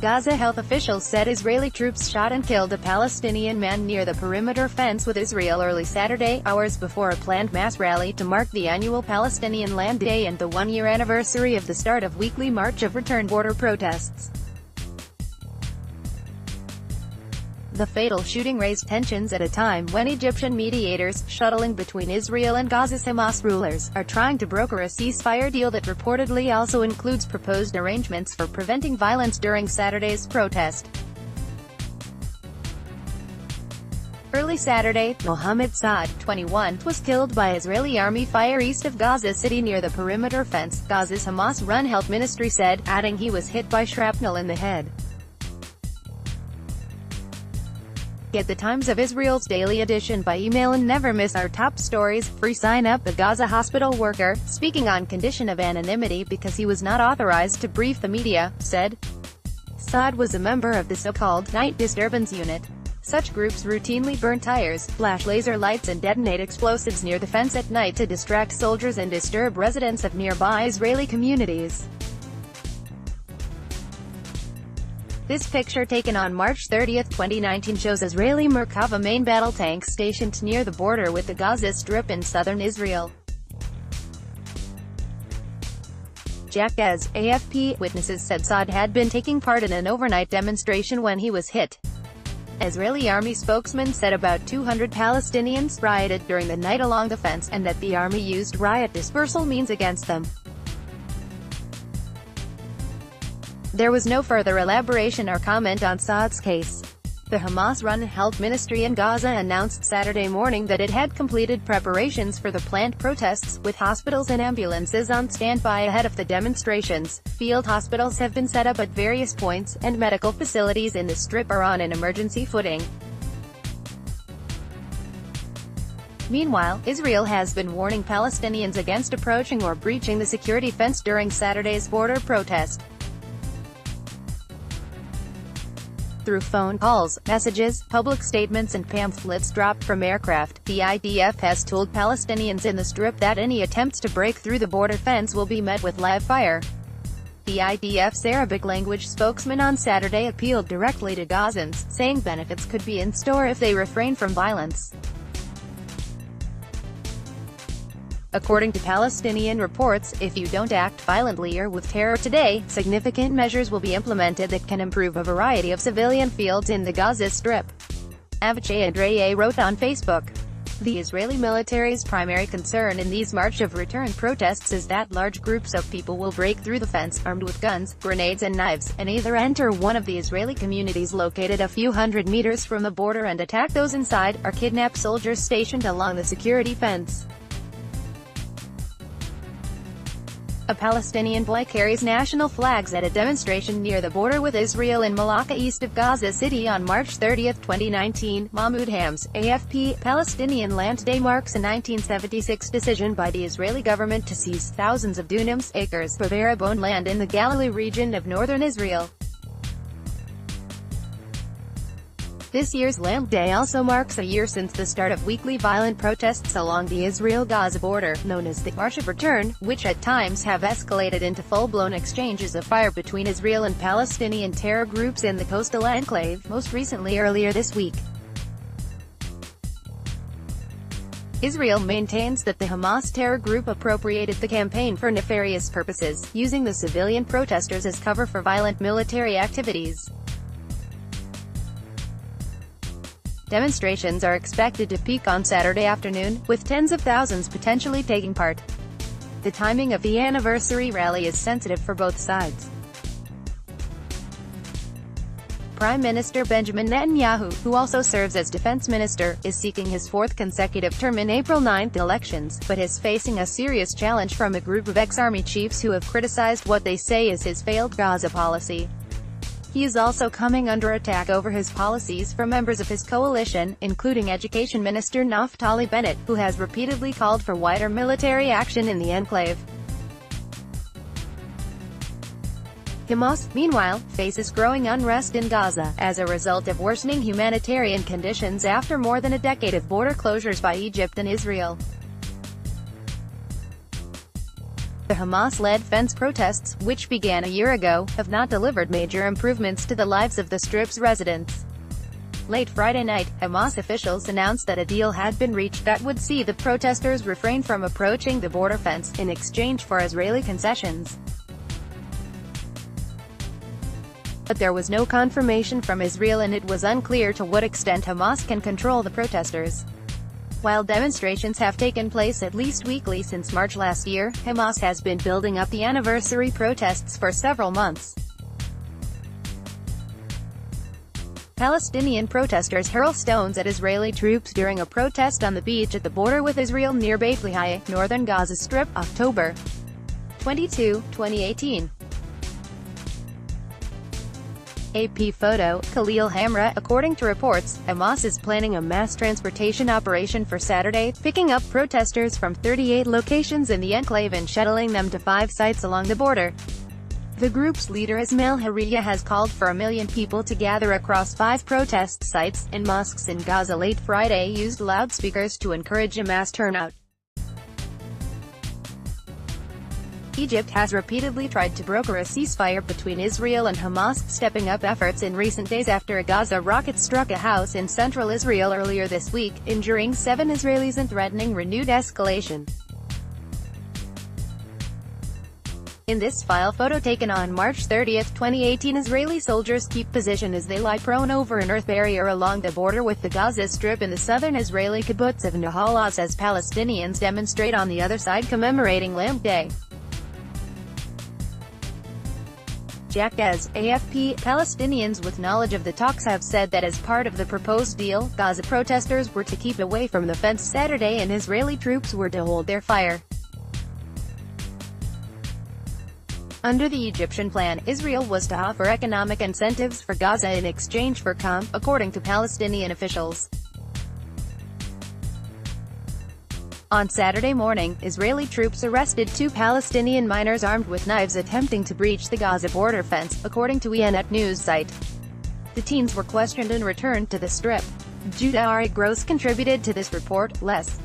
Gaza health officials said Israeli troops shot and killed a Palestinian man near the perimeter fence with Israel early Saturday, hours before a planned mass rally to mark the annual Palestinian Land Day and the one-year anniversary of the start of weekly March of Return border protests. The fatal shooting raised tensions at a time when Egyptian mediators, shuttling between Israel and Gaza's Hamas rulers, are trying to broker a ceasefire deal that reportedly also includes proposed arrangements for preventing violence during Saturday's protest. Early Saturday, Mohammed Saad, 21, was killed by Israeli army fire east of Gaza City near the perimeter fence, Gaza's Hamas-run health ministry said, adding he was hit by shrapnel in the head. Get the Times of Israel's daily edition by email and never miss our top stories. Free sign up. A Gaza hospital worker, speaking on condition of anonymity because he was not authorized to brief the media, said Saad was a member of the so-called night disturbance unit. Such groups routinely burn tires, flash laser lights and detonate explosives near the fence at night to distract soldiers and disturb residents of nearby Israeli communities. This picture, taken on March 30, 2019, shows Israeli Merkava main battle tanks stationed near the border with the Gaza Strip in southern Israel. Gazan, AFP, witnesses said Saad had been taking part in an overnight demonstration when he was hit. Israeli army spokesman said about 200 Palestinians rioted during the night along the fence, and that the army used riot dispersal means against them. There was no further elaboration or comment on Saad's case. The Hamas-run health ministry in Gaza announced Saturday morning that it had completed preparations for the planned protests, with hospitals and ambulances on standby ahead of the demonstrations. Field hospitals have been set up at various points, and medical facilities in the Strip are on an emergency footing. Meanwhile, Israel has been warning Palestinians against approaching or breaching the security fence during Saturday's border protest. Through phone calls, messages, public statements and pamphlets dropped from aircraft, the IDF has told Palestinians in the Strip that any attempts to break through the border fence will be met with live fire. The IDF's Arabic-language spokesman on Saturday appealed directly to Gazans, saying benefits could be in store if they refrain from violence. According to Palestinian reports, if you don't act violently or with terror today, significant measures will be implemented that can improve a variety of civilian fields in the Gaza Strip. Avicii Andrei wrote on Facebook. The Israeli military's primary concern in these March of Return protests is that large groups of people will break through the fence, armed with guns, grenades and knives, and either enter one of the Israeli communities located a few hundred meters from the border and attack those inside, or kidnap soldiers stationed along the security fence. A Palestinian boy carries national flags at a demonstration near the border with Israel in Malaka east of Gaza City on March 30, 2019. Mahmoud Hams, AFP, Palestinian Land Day marks a 1976 decision by the Israeli government to seize thousands of dunams, acres, of Arab-owned land in the Galilee region of northern Israel. This year's Land Day also marks a year since the start of weekly violent protests along the Israel-Gaza border, known as the March of Return, which at times have escalated into full-blown exchanges of fire between Israel and Palestinian terror groups in the coastal enclave, most recently earlier this week. Israel maintains that the Hamas terror group appropriated the campaign for nefarious purposes, using the civilian protesters as cover for violent military activities. Demonstrations are expected to peak on Saturday afternoon, with tens of thousands potentially taking part. The timing of the anniversary rally is sensitive for both sides. Prime Minister Benjamin Netanyahu, who also serves as defense minister, is seeking his fourth consecutive term in April 9th elections, but is facing a serious challenge from a group of ex-army chiefs who have criticized what they say is his failed Gaza policy. He is also coming under attack over his policies from members of his coalition, including Education Minister Naftali Bennett, who has repeatedly called for wider military action in the enclave. Hamas, meanwhile, faces growing unrest in Gaza, as a result of worsening humanitarian conditions after more than a decade of border closures by Egypt and Israel. The Hamas-led fence protests, which began a year ago, have not delivered major improvements to the lives of the Strip's residents. Late Friday night, Hamas officials announced that a deal had been reached that would see the protesters refrain from approaching the border fence, in exchange for Israeli concessions. But there was no confirmation from Israel, and it was unclear to what extent Hamas can control the protesters. While demonstrations have taken place at least weekly since March last year, Hamas has been building up the anniversary protests for several months. Palestinian protesters hurl stones at Israeli troops during a protest on the beach at the border with Israel near Beit Lahia, northern Gaza Strip, October 22, 2018. AP photo, Khalil Hamra. According to reports, Hamas is planning a mass transportation operation for Saturday, picking up protesters from 38 locations in the enclave and shuttling them to 5 sites along the border. The group's leader Ismail Haniyeh has called for 1 million people to gather across 5 protest sites, and mosques in Gaza late Friday used loudspeakers to encourage a mass turnout. Egypt has repeatedly tried to broker a ceasefire between Israel and Hamas, stepping up efforts in recent days after a Gaza rocket struck a house in central Israel earlier this week, injuring 7 Israelis and threatening renewed escalation. In this file photo taken on March 30, 2018, Israeli soldiers keep position as they lie prone over an earth barrier along the border with the Gaza Strip in the southern Israeli kibbutz of Nahal Oz as Palestinians demonstrate on the other side commemorating Lamb Day. Jack Gaz, AFP. Palestinians with knowledge of the talks have said that as part of the proposed deal, Gaza protesters were to keep away from the fence Saturday and Israeli troops were to hold their fire. Under the Egyptian plan, Israel was to offer economic incentives for Gaza in exchange for calm, according to Palestinian officials. On Saturday morning, Israeli troops arrested 2 Palestinian miners armed with knives attempting to breach the Gaza border fence, according to Ynet news site. The teens were questioned and returned to the Strip. Judah Ari Gross contributed to this report. Less.